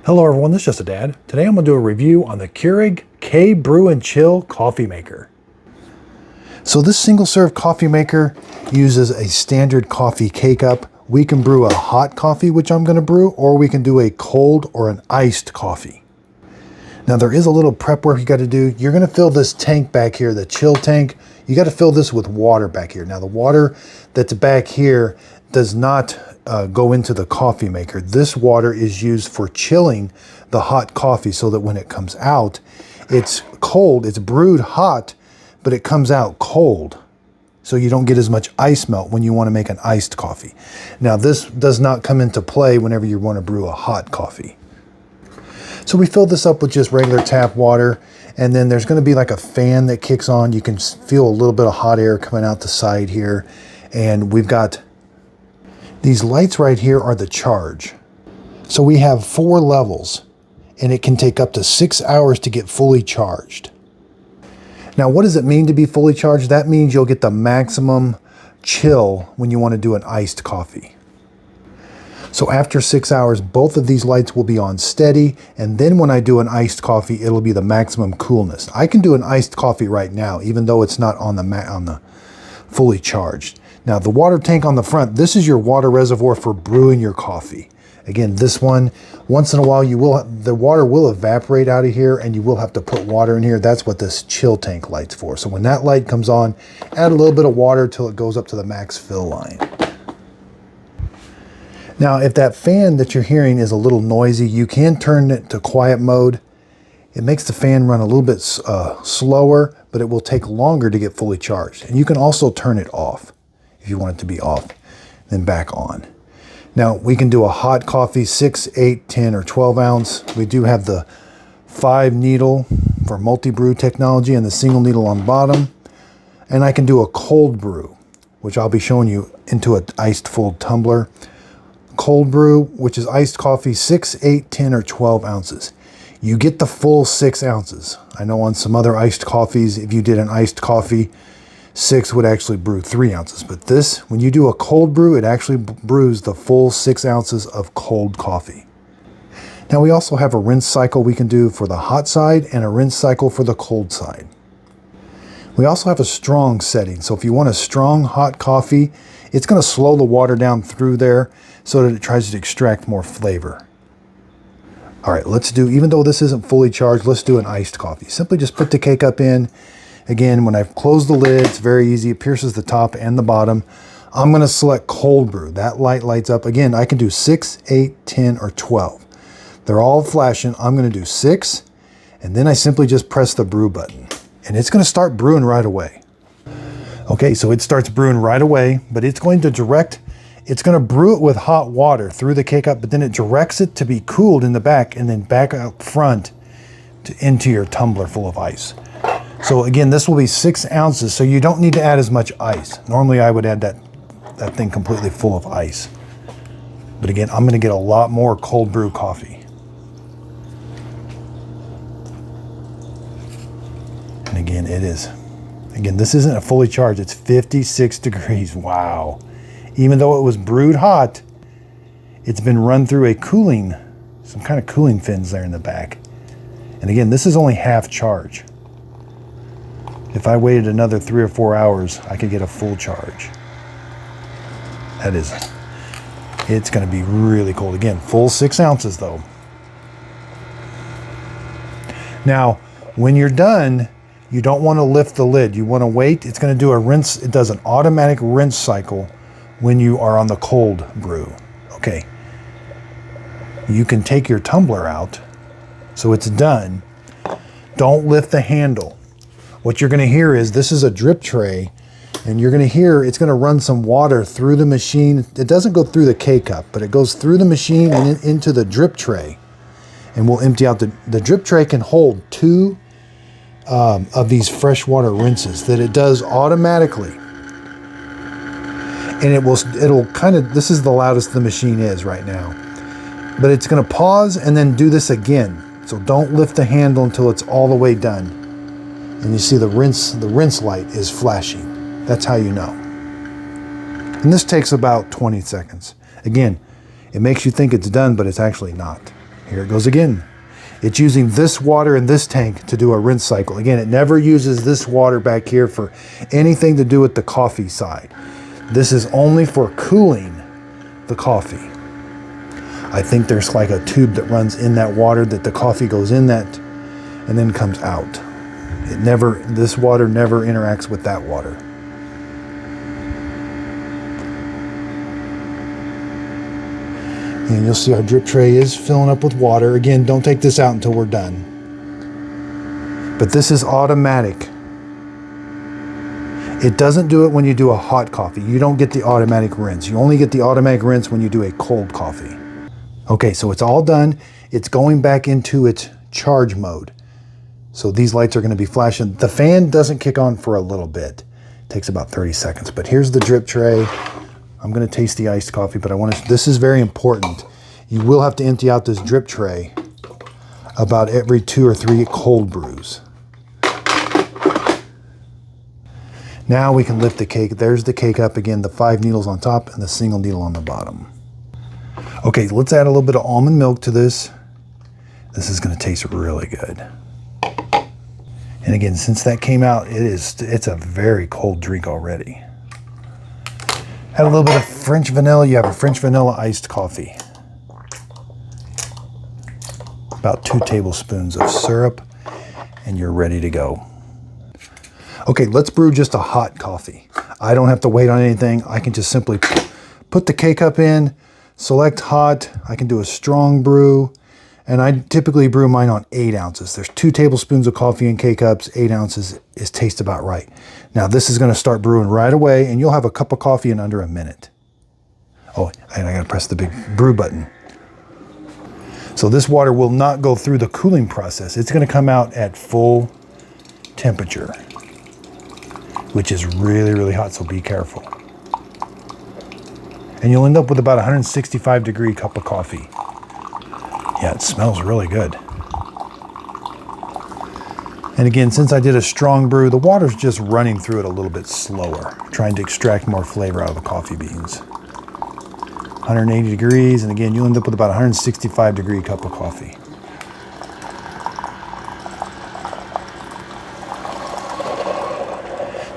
Hello everyone, this is Just a Dad. Today I'm going to do a review on the Keurig K-Brew+Chill coffee maker. So this single serve coffee maker uses a standard coffee K-Cup. We can brew a hot coffee, which I'm going to brew, or we can do a cold or an iced coffee. Now there is a little prep work you got to do. You're going to fill this tank back here, the chill tank. You got to fill this with water back here. Now the water that's back here does not go into the coffee maker. This water is used for chilling the hot coffee so that when it comes out, it's cold. It's brewed hot, but it comes out cold. So you don't get as much ice melt when you want to make an iced coffee. Now this does not come into play whenever you want to brew a hot coffee. So we fill this up with just regular tap water, and then there's going to be like a fan that kicks on. You can feel a little bit of hot air coming out the side here, and we've got these lights right here are the charge. So we have 4 levels, and it can take up to 6 hours to get fully charged. Now, what does it mean to be fully charged? That means you'll get the maximum chill when you want to do an iced coffee. So after 6 hours, both of these lights will be on steady, and then when I do an iced coffee, it'll be the maximum coolness. I can do an iced coffee right now, even though it's not on the fully charged. Now the water tank on the front, this is your water reservoir for brewing your coffee. Again, this one, once in a while the water will evaporate out of here and you will have to put water in here. That's what this chill tank light's for. So when that light comes on, add a little bit of water till it goes up to the max fill line. Now, if that fan that you're hearing is a little noisy, you can turn it to quiet mode. It makes the fan run a little bit slower, but it will take longer to get fully charged. And you can also turn it off if you want it to be off, then back on. Now, we can do a hot coffee, 6, 8, 10, or 12 ounce. We do have the 5 needle for multi-brew technology and the single needle on bottom. And I can do a cold brew, which I'll be showing you into an iced full tumbler. Cold brew, which is iced coffee, 6, 8, 10, or 12 ounces. You get the full 6 ounces. I know on some other iced coffees, if you did an iced coffee, 6 would actually brew 3 ounces. But this, when you do a cold brew, it actually brews the full 6 ounces of cold coffee. Now we also have a rinse cycle we can do for the hot side and a rinse cycle for the cold side. We also have a strong setting. So if you want a strong hot coffee, it's going to slow the water down through there so that it tries to extract more flavor. All right, let's do, even though this isn't fully charged, let's do an iced coffee. Simply just put the K-Cup in. Again, when I've closed the lid, it's very easy. It pierces the top and the bottom. I'm going to select cold brew. That light lights up. Again, I can do 6, 8, 10, or 12. They're all flashing. I'm going to do 6, and then I simply just press the brew button, and it's going to start brewing right away. Okay, so it starts brewing right away, but it's going to brew it with hot water through the K-Cup, but then it directs it to be cooled in the back and then back out front into your tumbler full of ice. So again, this will be 6 ounces, so you don't need to add as much ice. Normally I would add that thing completely full of ice. But again, I'm gonna get a lot more cold brew coffee. And again, this isn't a fully charged, it's 56 degrees, wow. Even though it was brewed hot, it's been run through some kind of cooling fins there in the back. And again, this is only half charge. If I waited another 3 or 4 hours, I could get a full charge. It's gonna be really cold. Again, full 6 ounces though. Now, when you're done, you don't wanna lift the lid. You wanna wait. It's gonna do a rinse. It does an automatic rinse cycle when you are on the cold brew. Okay. You can take your tumbler out, so it's done. Don't lift the handle. What you're going to hear is this is a drip tray, and you're going to hear it's going to run some water through the machine. It doesn't go through the K-Cup, but it goes through the machine and into the drip tray, and we'll empty out the drip tray. Can hold 2 of these freshwater rinses that it does automatically, and it'll kind of, this is the loudest the machine is right now, but it's going to pause and then do this again. So don't lift the handle until it's all the way done. And you see the rinse light is flashing. That's how you know. And this takes about 20 seconds. Again, it makes you think it's done, but it's actually not. Here it goes again. It's using this water in this tank to do a rinse cycle. Again, it never uses this water back here for anything to do with the coffee side. This is only for cooling the coffee. I think there's like a tube that runs in that water that the coffee goes in that and then comes out. This water never interacts with that water. And you'll see our drip tray is filling up with water. Again, don't take this out until we're done. But this is automatic. It doesn't do it when you do a hot coffee. You don't get the automatic rinse. You only get the automatic rinse when you do a cold coffee. Okay, so it's all done. It's going back into its charge mode. So these lights are going to be flashing. The fan doesn't kick on for a little bit. It takes about 30 seconds. But here's the drip tray. I'm going to taste the iced coffee, but this is very important. You will have to empty out this drip tray about every 2 or 3 cold brews. Now we can lift the cake. There's the cake up again, the 5 needles on top and the single needle on the bottom. Okay, let's add a little bit of almond milk to this. This is going to taste really good. And again, since that came out, it's a very cold drink already. Add a little bit of French vanilla. You have a French vanilla iced coffee. About 2 tablespoons of syrup, and you're ready to go. Okay, let's brew just a hot coffee. I don't have to wait on anything. I can just simply put the K-Cup in, select hot. I can do a strong brew, and I typically brew mine on 8 ounces. There's 2 tablespoons of coffee in K-Cups. 8 ounces is tastes about right. Now this is going to start brewing right away, and you'll have a cup of coffee in under a minute. Oh, and I got to press the big brew button. So this water will not go through the cooling process. It's going to come out at full temperature, which is really, really hot, so be careful. And you'll end up with about a 165-degree cup of coffee. Yeah, it smells really good. And again, since I did a strong brew, the water's just running through it a little bit slower, trying to extract more flavor out of the coffee beans. 180 degrees, and again, you'll end up with about a 165-degree cup of coffee.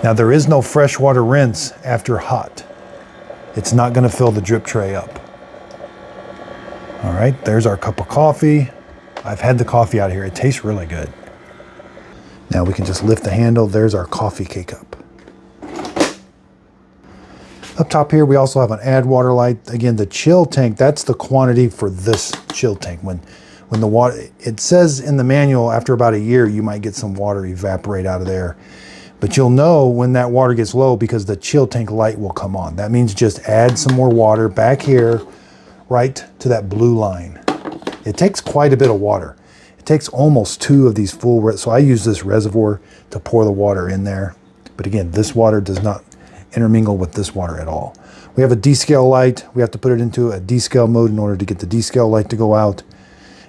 Now there is no freshwater rinse after hot. It's not going to fill the drip tray up. All right, there's our cup of coffee. I've had the coffee out of here. It tastes really good. Now we can just lift the handle. There's our coffee K-Cup. Up top here, we also have an add water light. Again, the chill tank, that's the quantity for this chill tank. When the water, it says in the manual, after about a year, you might get some water evaporate out of there. But you'll know when that water gets low because the chill tank light will come on. That means just add some more water back here, right to that blue line. It takes quite a bit of water. It takes almost 2 of these full, so I use this reservoir to pour the water in there. But again, this water does not intermingle with this water at all. We have a descale light. We have to put it into a descale mode in order to get the descale light to go out.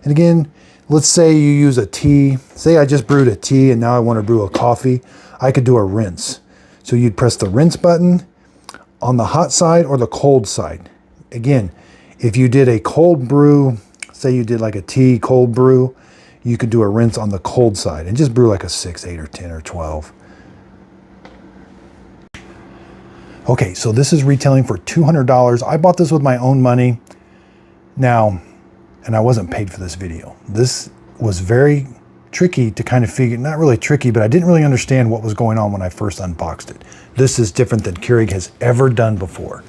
And again, let's say you use a tea. Say I just brewed a tea and now I want to brew a coffee. I could do a rinse. So you'd press the rinse button on the hot side or the cold side. Again, if you did a cold brew, say you did like a tea cold brew, you could do a rinse on the cold side and just brew like a 6, 8, or 10, or 12. Okay, so this is retailing for $200. I bought this with my own money. Now, and I wasn't paid for this video. This was very tricky to kind of figure, not really tricky, but I didn't really understand what was going on when I first unboxed it. This is different than Keurig has ever done before.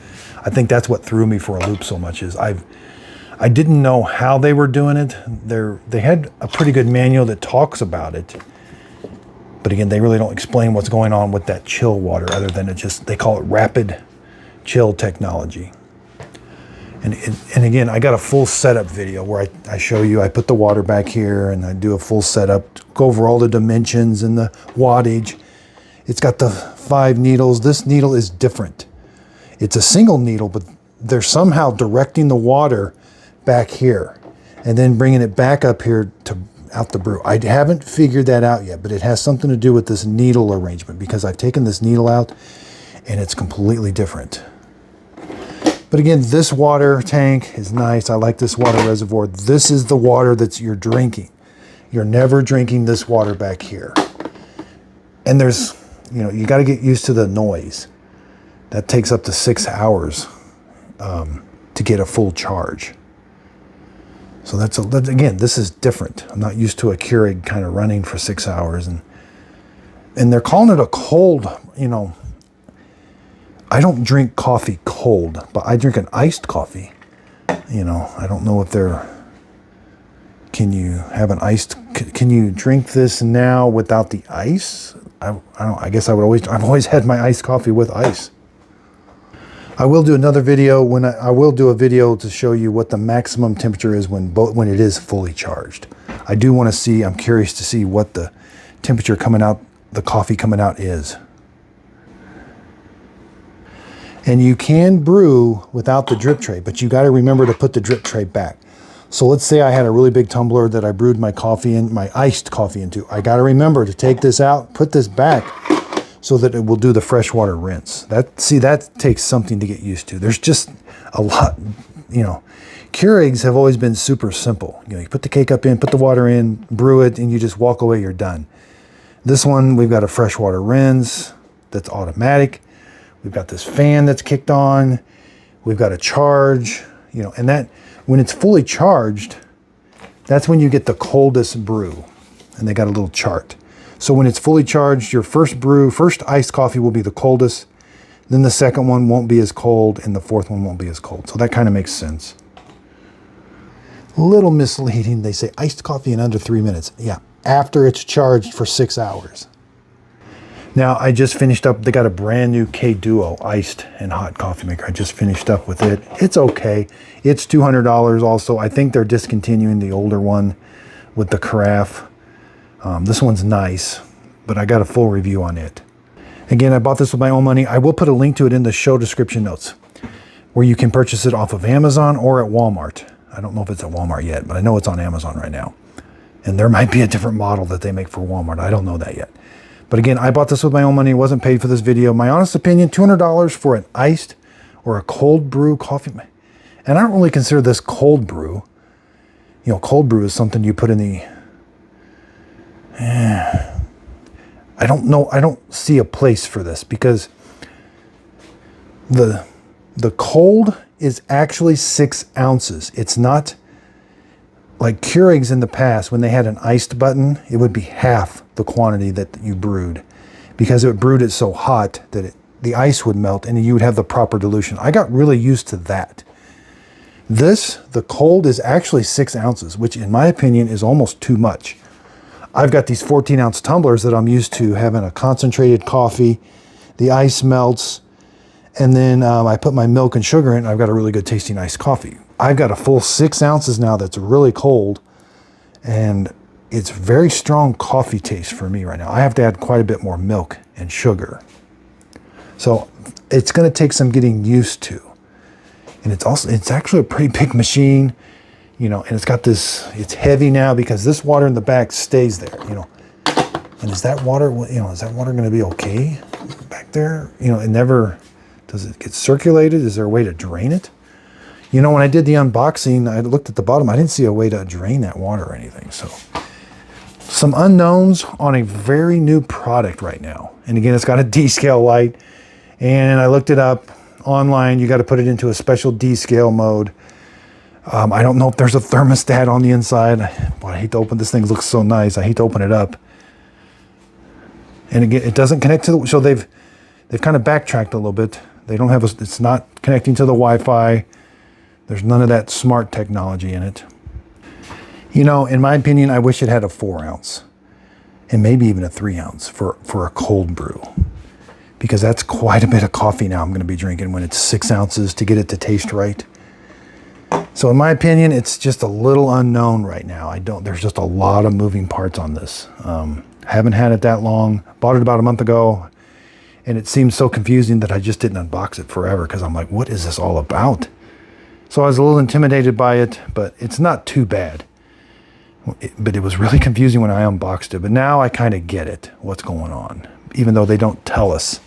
I think that's what threw me for a loop so much is I didn't know how they were doing it. They had a pretty good manual that talks about it. But again, they really don't explain what's going on with that chill water other than they call it rapid chill technology. And again, I got a full setup video where I show you, I put the water back here and I do a full setup, go over all the dimensions and the wattage. It's got the 5 needles. This needle is different. It's a single needle, but they're somehow directing the water back here and then bringing it back up here to out the brew. I haven't figured that out yet, but it has something to do with this needle arrangement because I've taken this needle out and it's completely different. But again, this water tank is nice. I like this water reservoir. This is the water that you're drinking. You're never drinking this water back here. And there's, you know, you got to get used to the noise. That takes up to 6 hours to get a full charge. So that's again, this is different. I'm not used to a Keurig kind of running for 6 hours, and they're calling it a cold. You know, I don't drink coffee cold, but I drink an iced coffee. You know, I don't know if they're. Can you have an iced? Can you drink this now without the ice? I don't. I guess I've always had my iced coffee with ice. I will do another video when I will do a video to show you what the maximum temperature is when it is fully charged. I do want to see, I'm curious to see what the temperature coming out, the coffee coming out is. And you can brew without the drip tray, but you got to remember to put the drip tray back. So let's say I had a really big tumbler that I brewed my coffee in, my iced coffee into. I got to remember to take this out, put this back, so that it will do the freshwater rinse. That takes something to get used to. There's just a lot, you know. Keurigs have always been super simple. You know, you put the cake up in, put the water in, brew it, and you just walk away, you're done. This one, we've got a freshwater rinse that's automatic. We've got this fan that's kicked on. We've got a charge, you know, and that, when it's fully charged, that's when you get the coldest brew. And they got a little chart. So when it's fully charged, your first iced coffee will be the coldest. Then the second one won't be as cold, and the fourth one won't be as cold. So that kind of makes sense. A little misleading. They say iced coffee in under 3 minutes. Yeah, after it's charged for 6 hours. Now, I just finished up. They got a brand new K-Duo iced and hot coffee maker. I just finished up with it. It's okay. It's $200 also. I think they're discontinuing the older one with the carafe. This one's nice, but I got a full review on it. Again, I bought this with my own money. I will put a link to it in the show description notes, where you can purchase it off of Amazon or at Walmart. I don't know if it's at Walmart yet, but I know it's on Amazon right now. And there might be a different model that they make for Walmart. I don't know that yet. But again, I bought this with my own money. It wasn't paid for this video. My honest opinion, $200 for an iced or a cold brew coffee. And I don't really consider this cold brew. You know, cold brew is something you put in the... I don't know. I don't see a place for this, because the cold is actually 6 ounces. It's not like Keurigs in the past. When they had an iced button, it would be half the quantity that you brewed, because it brewed it so hot that the ice would melt and you would have the proper dilution. I got really used to that. The cold is actually 6 ounces, which in my opinion is almost too much. I've got these 14-ounce tumblers that I'm used to having a concentrated coffee. The ice melts, and then I put my milk and sugar in, and I've got a really good tasting iced coffee. I've got a full 6 ounces now that's really cold, and it's very strong coffee taste for me right now. I have to add quite a bit more milk and sugar. So it's going to take some getting used to. And it's actually a pretty big machine. You know, and it's got this, it's heavy now because this water in the back stays there, you know. And is that water, you know, is that water going to be okay back there? You know, it never, does it get circulated? Is there a way to drain it? You know, when I did the unboxing, I looked at the bottom. I didn't see a way to drain that water or anything. So some unknowns on a very new product right now. And again, it's got a D-scale light. And I looked it up online. You got to put it into a special D-scale mode. I don't know if there's a thermostat on the inside. Boy, I hate to open this thing. It looks so nice. I hate to open it up. And again, it doesn't connect to the, so they've kind of backtracked a little bit. They don't have a, it's not connecting to the Wi-Fi. There's none of that smart technology in it. You know, in my opinion, I wish it had a 4 ounce and maybe even a 3 ounce for a cold brew, because that's quite a bit of coffee now I'm going to be drinking when it's 6 ounces to get it to taste right. So in my opinion, it's just a little unknown right now. There's just a lot of moving parts on this. Haven't had it that long. Bought it about a month ago, and it seemed so confusing that I just didn't unbox it forever, because I'm like, what is this all about? So I was a little intimidated by it, but it's not too bad. But it was really confusing when I unboxed it. But now I kind of get it, what's going on, even though they don't tell us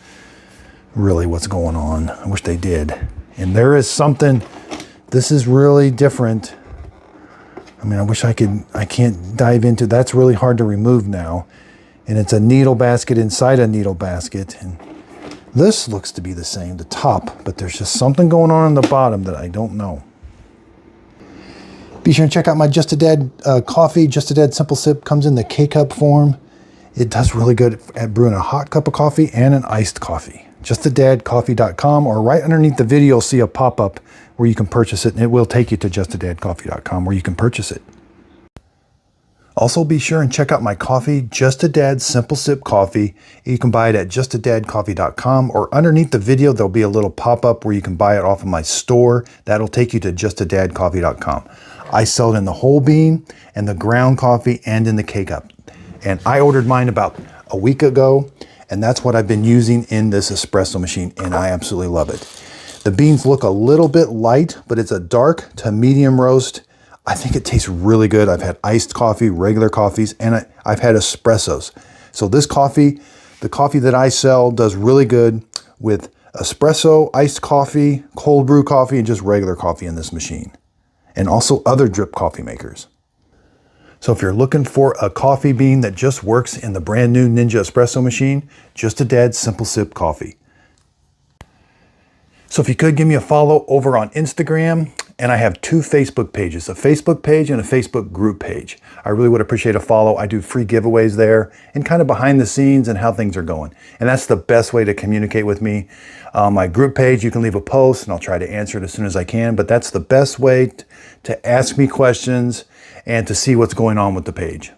really what's going on. I wish they did. And there is something, this is really different. I mean, I wish I can't dive into, that's really hard to remove now. And it's a needle basket inside a needle basket. And this looks to be the same, the top, but there's just something going on the bottom that I don't know. Be sure and check out my Just a Dad coffee. Just a Dad Simple Sip comes in the K-Cup form. It does really good at brewing a hot cup of coffee and an iced coffee. JustADadCoffee.com, or right underneath the video, you'll see a pop-up where you can purchase it, and it will take you to JustADadCoffee.com where you can purchase it. Also, be sure and check out my coffee, Just a Dad Simple Sip Coffee. You can buy it at JustADadCoffee.com, or underneath the video, there'll be a little pop-up where you can buy it off of my store. That'll take you to JustADadCoffee.com. I sell it in the whole bean and the ground coffee and in the K-Cup. And I ordered mine about a week ago, and that's what I've been using in this espresso machine, and I absolutely love it. The beans look a little bit light, but it's a dark to medium roast. I think it tastes really good. I've had iced coffee, regular coffees, and I've had espressos. So this coffee, the coffee that I sell, does really good with espresso, iced coffee, cold brew coffee, and just regular coffee in this machine. And also other drip coffee makers. So if you're looking for a coffee bean that just works in the brand new Ninja espresso machine, Just a Dad Simple Sip Coffee. So if you could give me a follow over on Instagram, and I have 2 Facebook pages, a Facebook page and a Facebook group page. I really would appreciate a follow. I do free giveaways there and kind of behind the scenes and how things are going. And that's the best way to communicate with me. My group page, you can leave a post and I'll try to answer it as soon as I can, but that's the best way to ask me questions and to see what's going on with the page.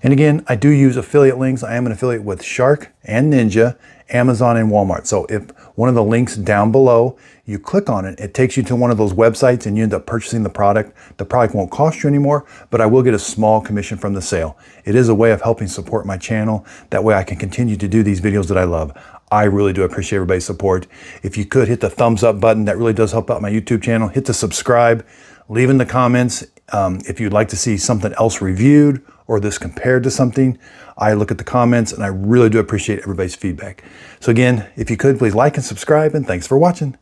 And again, I do use affiliate links. I am an affiliate with Shark and Ninja, Amazon and Walmart. So if one of the links down below, you click on it, it takes you to one of those websites and you end up purchasing the product. The product won't cost you anymore, but I will get a small commission from the sale. It is a way of helping support my channel. That way I can continue to do these videos that I love. I really do appreciate everybody's support. If you could hit the thumbs up button, that really does help out my YouTube channel. Hit the subscribe, leave in the comments if you'd like to see something else reviewed or this compared to something. I look at the comments and I really do appreciate everybody's feedback. So again, if you could, please like and subscribe, and thanks for watching.